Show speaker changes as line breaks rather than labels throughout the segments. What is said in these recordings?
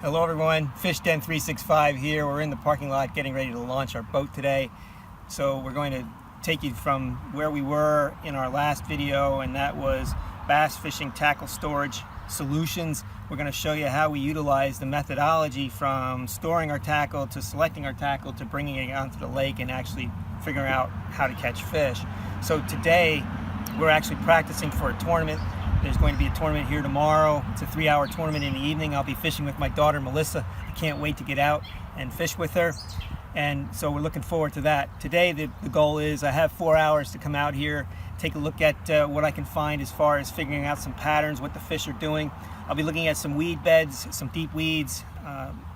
Hello everyone, Fish Den 365 here. We're in the parking lot getting ready to launch our boat today. So we're going to take you from where we were in our last video, and that was bass fishing tackle storage solutions. We're going to show you how we utilize the methodology from storing our tackle to selecting our tackle to bringing it onto the lake and actually figuring out how to catch fish. So today we're actually practicing for a tournament. There's going to be a tournament here tomorrow. It's a 3-hour tournament in the evening. I'll be fishing with my daughter Melissa. I can't wait to get out and fish with her, and so we're looking forward to that. Today the goal is I have 4 hours to come out here, take a look at what I can find as far as figuring out some patterns, what the fish are doing. I'll be looking at some weed beds, some deep weeds,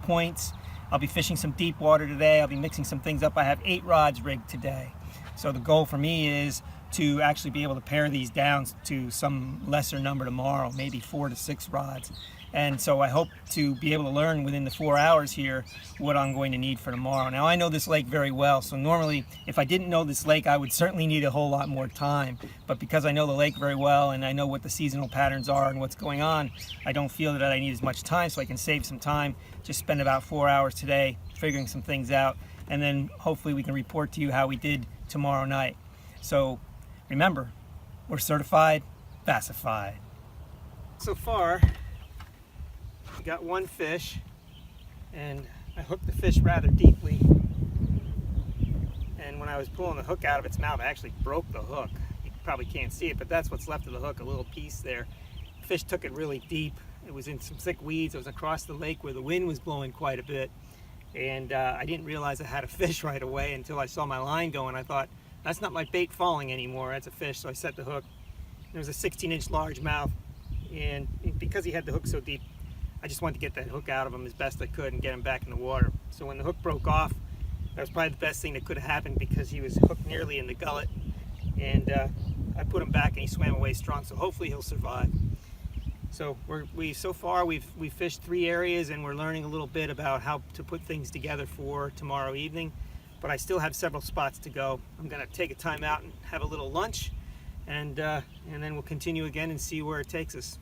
points. I'll be fishing some deep water today. I'll be mixing some things up. I have 8 rods rigged today. So the goal for me is to actually be able to pare these down to some lesser number tomorrow, maybe 4 to 6 rods. And so I hope to be able to learn within the 4 hours here what I'm going to need for tomorrow. Now I know this lake very well, so normally if I didn't know this lake I would certainly need a whole lot more time. But because I know the lake very well and I know what the seasonal patterns are and what's going on, I don't feel that I need as much time, so I can save some time. Just spend about 4 hours today figuring some things out, and then hopefully we can report to you how we did tomorrow night. So remember, we're certified bassified. So far, we got one fish, and I hooked the fish rather deeply. And when I was pulling the hook out of its mouth, I actually broke the hook. You probably can't see it, but that's what's left of the hook, a little piece there. The fish took it really deep. It was in some thick weeds. It was across the lake where the wind was blowing quite a bit. And I didn't realize I had a fish right away until I saw my line go, and I thought, that's not my bait falling anymore, that's a fish. So I set the hook. There was a 16-inch largemouth, and because he had the hook so deep, I just wanted to get that hook out of him as best I could and get him back in the water. So when the hook broke off, that was probably the best thing that could have happened, because he was hooked nearly in the gullet, and I put him back and he swam away strong, so hopefully he'll survive. So so far we've fished 3 areas, and we're learning a little bit about how to put things together for tomorrow evening. But I still have several spots to go. I'm gonna take a time out and have a little lunch, and then we'll continue again and see where it takes us.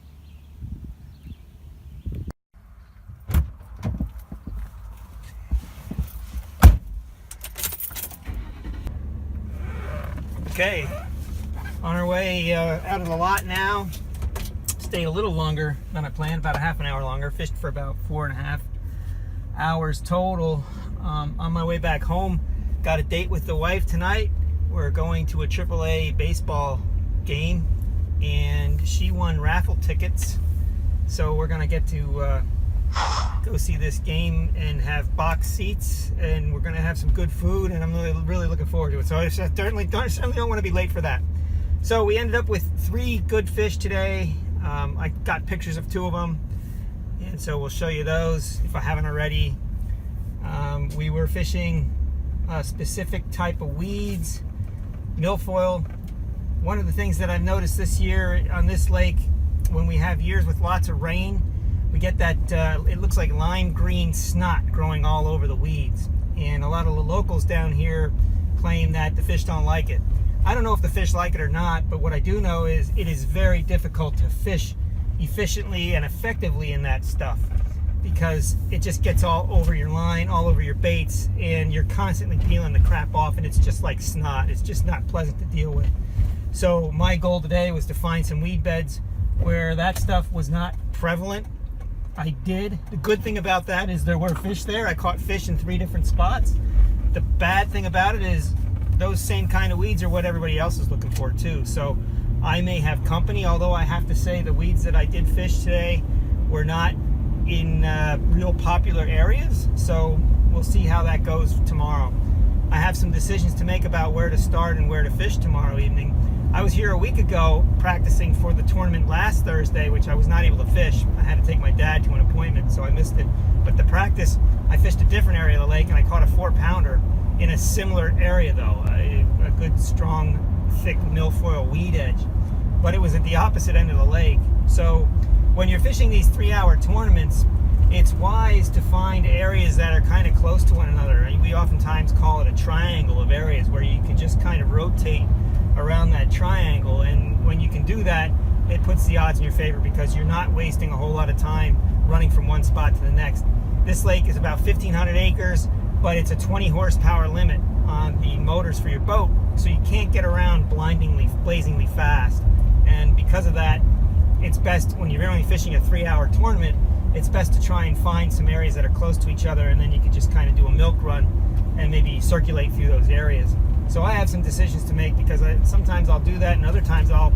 Okay, on our way out of the lot now. Stayed a little longer than I planned, about a half an hour longer. Fished for about 4.5 hours total. On my way back home, got a date with the wife tonight. We're going to a AAA baseball game, and she won raffle tickets. So we're gonna get to go see this game and have box seats, and we're gonna have some good food, and I'm really looking forward to it. So I certainly don't want to be late for that. So we ended up with 3 good fish today. I got pictures of 2 of them, and so we'll show you those if I haven't already. We were fishing a specific type of weeds, milfoil. One of the things that I've noticed this year on this lake, when we have years with lots of rain, we get that, it looks like lime green snot growing all over the weeds. And a lot of the locals down here claim that the fish don't like it. I don't know if the fish like it or not, but what I do know is it is very difficult to fish efficiently and effectively in that stuff, because it just gets all over your line, all over your baits, and you're constantly peeling the crap off, and it's just like snot. It's just not pleasant to deal with. So my goal today was to find some weed beds where that stuff was not prevalent. I did. The good thing about that is there were fish there. I caught fish in 3 different spots. The bad thing about it is those same kind of weeds are what everybody else is looking for too. So I may have company, although I have to say the weeds that I did fish today were not in real popular areas. So we'll see how that goes tomorrow. I have some decisions to make about where to start and where to fish tomorrow evening. I was here a week ago practicing for the tournament last Thursday, which I was not able to fish. I had to take my dad to an appointment, so I missed it. But the practice, I fished a different area of the lake, and I caught a 4-pounder in a similar area though, a good strong thick milfoil weed edge, but it was at the opposite end of the lake. So when you're fishing these 3-hour tournaments, it's wise to find areas that are kind of close to one another. We oftentimes call it a triangle of areas where you can just kind of rotate around that triangle, and when you can do that, it puts the odds in your favor because you're not wasting a whole lot of time running from one spot to the next. This lake is about 1,500 acres, but it's a 20 horsepower limit on the motors for your boat, so you can't get around blazingly fast. And because of that, it's best when you're only fishing a 3-hour tournament, it's best to try and find some areas that are close to each other, and then you can just kind of do a milk run and maybe circulate through those areas. So I have some decisions to make, because sometimes I'll do that, and other times I'll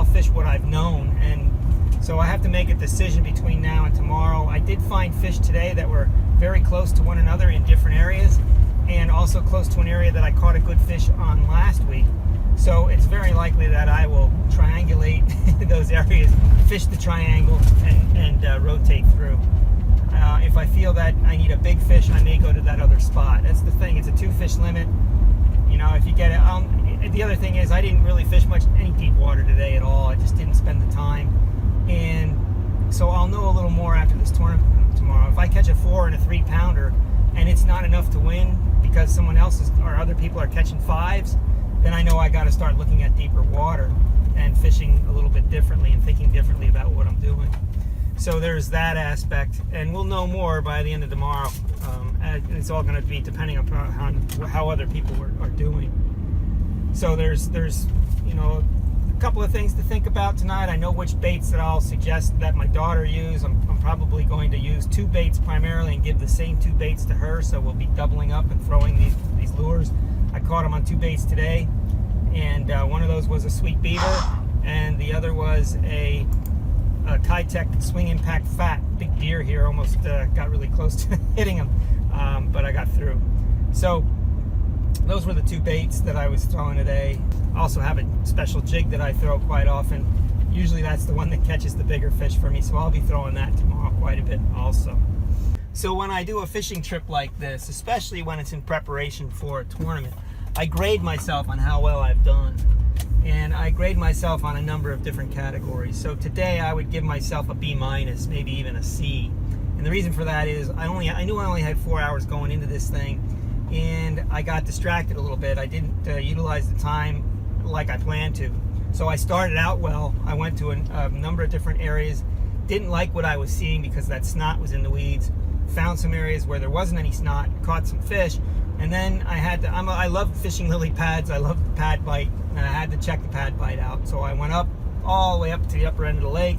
fish what I've known. And so I have to make a decision between now and tomorrow. I did find fish today that were very close to one another in different areas, and also close to an area that I caught a good fish on last week. So it's very likely that I will triangulate those areas, fish the triangle, and rotate through. If I feel that I need a big fish, I may go to that other spot. That's the thing. It's a 2-fish limit. If you get it. The other thing is, I didn't really fish any deep water today at all. I just didn't spend the time. And so I'll know a little more after this tournament tomorrow. If I catch a 4 and a 3 pounder and it's not enough to win because someone else or other people are catching 5s, then I know I got to start looking at deeper water and fishing a little bit differently and thinking differently about what I'm doing. So there's that aspect, and we'll know more by the end of tomorrow. And it's all going to be depending upon how other people are doing. So there's a couple of things to think about tonight. I know which baits that I'll suggest that my daughter use. I'm probably going to use 2 baits primarily and give the same 2 baits to her, so we'll be doubling up and throwing these lures. I caught them on 2 baits today, and one of those was a sweet beaver, and the other was a Kitech swing impact fat. Big deer here, almost got really close to hitting him, but I got through. So those were the 2 baits that I was throwing today. I also have a special jig that I throw quite often. Usually that's the one that catches the bigger fish for me, so I'll be throwing that tomorrow quite a bit also. So when I do a fishing trip like this, especially when it's in preparation for a tournament, I grade myself on how well I've done. And I grade myself on a number of different categories. So today I would give myself a B-, maybe even a C. And the reason for that is I knew I only had 4 hours going into this thing, and I got distracted a little bit. I didn't utilize the time like I planned to. So I started out well. I went to a number of different areas. Didn't like what I was seeing because that snot was in the weeds. Found some areas where there wasn't any snot, caught some fish, and then I love fishing lily pads. I love the pad bite, and I had to check the pad bite out. So I went up all the way up to the upper end of the lake.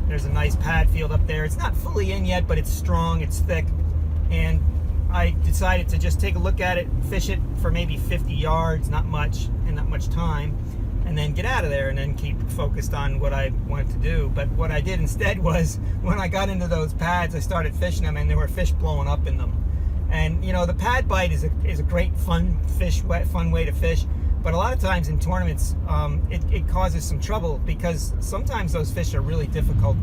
There's a nice pad field up there. It's not fully in yet, but it's strong, it's thick, and I decided to just take a look at it, fish it for maybe 50 yards, not much, and not much time, and then get out of there and then keep focused on what I wanted to do. But what I did instead was, when I got into those pads, I started fishing them, and there were fish blowing up in them. And the pad bite is a great fun way to fish, but a lot of times in tournaments it causes some trouble, because sometimes those fish are really difficult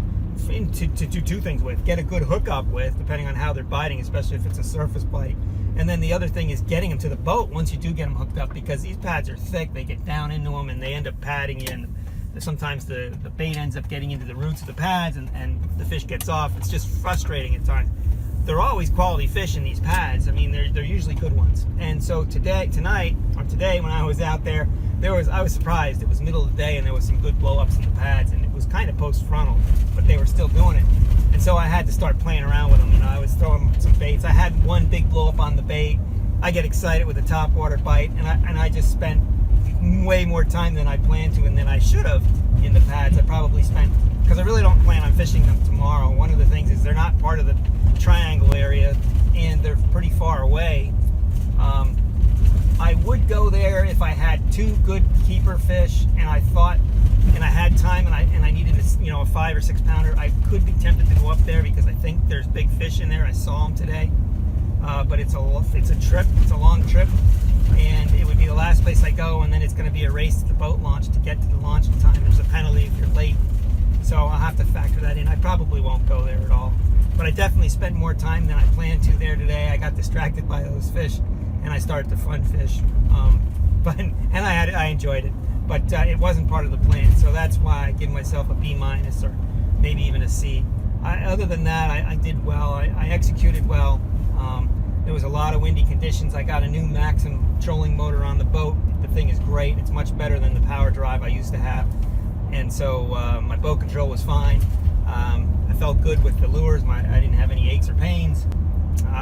to do 2 things with. Get a good hookup with, depending on how they're biting, especially if it's a surface bite. And then the other thing is getting them to the boat once you do get them hooked up, because these pads are thick. They get down into them and they end up padding you, and sometimes the bait ends up getting into the roots of the pads, and the fish gets off. It's just frustrating at times. They're always quality fish in these pads. I mean, they're usually good ones. And so today when I was out there, I was surprised. It was middle of the day, and there was some good blow-ups in the pads, and it was kind of post-frontal, but they were still doing it. And so I had to start playing around with them. I was throwing some baits. I had one big blow-up on the bait. I get excited with a topwater bite, and I just spent way more time than I planned to, and than I should have in the pads. I probably spent, because I really don't plan on fishing them tomorrow. One of the things is they're not part of the triangle area, and they're pretty far away. I would go there if I had 2 good keeper fish, and I thought, and I had time, and I needed a 5 or 6 pounder. I could be tempted to go up there because I think there's big fish in there. I saw them today, but it's a trip. It's a long trip, and it would be the last place I go, and then it's going to be a race to the boat launch to get to the launching time. There's a penalty if you're late, so I'll have to factor that in. I probably won't go there at all, but I definitely spent more time than I planned to there today. I got distracted by those fish, and I started to fun fish, and I enjoyed it, but it wasn't part of the plan. So that's why I give myself a B- or maybe even a C. Other than that, I did well. I executed well. There was a lot of windy conditions. I got a new Maxim trolling motor on the boat. The thing is great. It's much better than the power drive I used to have, and so my boat control was fine. I felt good with the lures. I didn't have any aches or pains.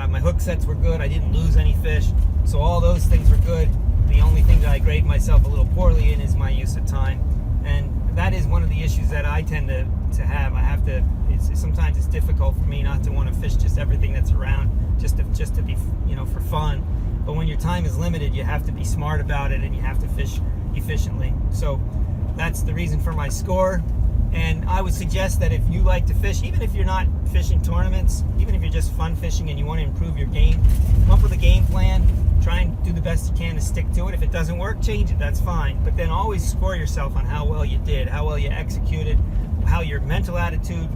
My hook sets were good. I didn't lose any fish. So all those things were good. The only thing that I grade myself a little poorly in is my use of time. And that is one of the issues that I tend to have. Sometimes it's difficult for me not to want to fish just everything that's around, just to be, for fun. But when your time is limited, you have to be smart about it, and you have to fish efficiently. So that's the reason for my score. And I would suggest that if you like to fish, even if you're not fishing tournaments, even if you're just fun fishing and you want to improve your game, come up with a game plan, try and do the best you can to stick to it. If it doesn't work, change it, that's fine. But then always score yourself on how well you did, how well you executed, how your mental attitude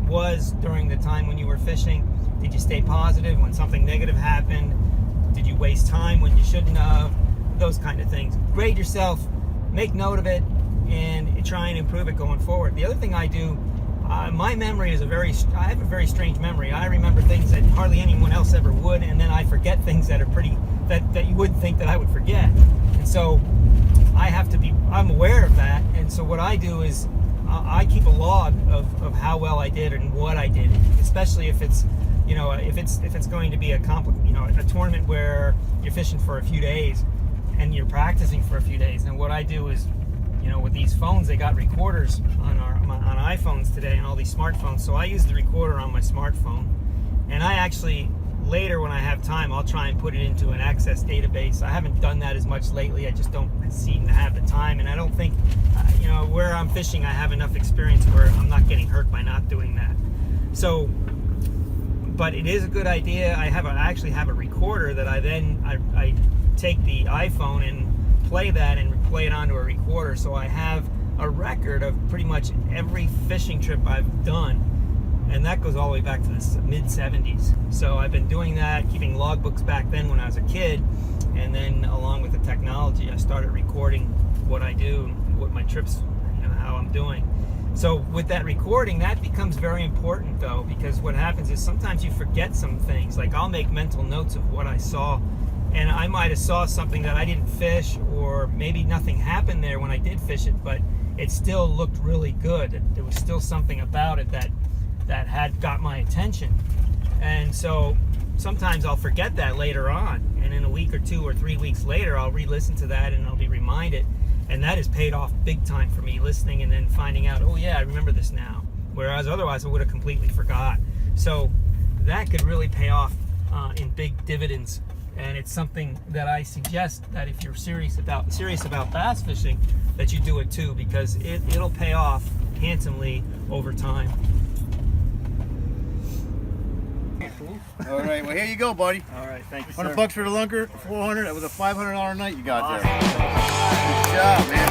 was during the time when you were fishing. Did you stay positive when something negative happened? Did you waste time when you shouldn't have? Those kind of things. Grade yourself, make note of it, and try and improve it going forward. The other thing I do, my memory is I have a very strange memory. I remember things that hardly anyone else ever would, and then I forget things that are that you wouldn't think that I would forget. And so I'm aware of that. And so what I do is I keep a log of how well I did and what I did, especially if it's, if it's going to be a tournament where you're fishing for a few days and you're practicing for a few days. And what I do is, with these phones, they got recorders on iPhones today and all these smartphones. So I use the recorder on my smartphone, and I actually later, when I have time, I'll try and put it into an Access database. I haven't done that as much lately. I just don't seem to have the time, and I don't think, where I'm fishing, I have enough experience where I'm not getting hurt by not doing that. So, but it is a good idea. I actually have a recorder that I take the iPhone and play that and play it onto a recorder, so I have a record of pretty much every fishing trip I've done, and that goes all the way back to the mid-70s. So I've been doing that, keeping logbooks back then when I was a kid, and then along with the technology, I started recording what I do, what my trips, how I'm doing. So with that recording, that becomes very important though, because what happens is sometimes you forget some things. Like I'll make mental notes of what I saw, and I might have saw something that I didn't fish, or maybe nothing happened there when I did fish it, but it still looked really good. There was still something about it that had got my attention. And so sometimes I'll forget that later on, and in a week or 2 or 3 weeks later, I'll re-listen to that and I'll be reminded. And that has paid off big time for me, listening and then finding out, oh yeah, I remember this now. Whereas otherwise I would have completely forgot. So that could really pay off in big dividends. And it's something that I suggest that if you're serious about bass fishing, that you do it too, because it'll pay off handsomely over time.
All right, well, here you go, buddy.
All right, thank you,
$100 for the lunker, $400. That was a $500 night you got there.
Awesome.
Good job, man.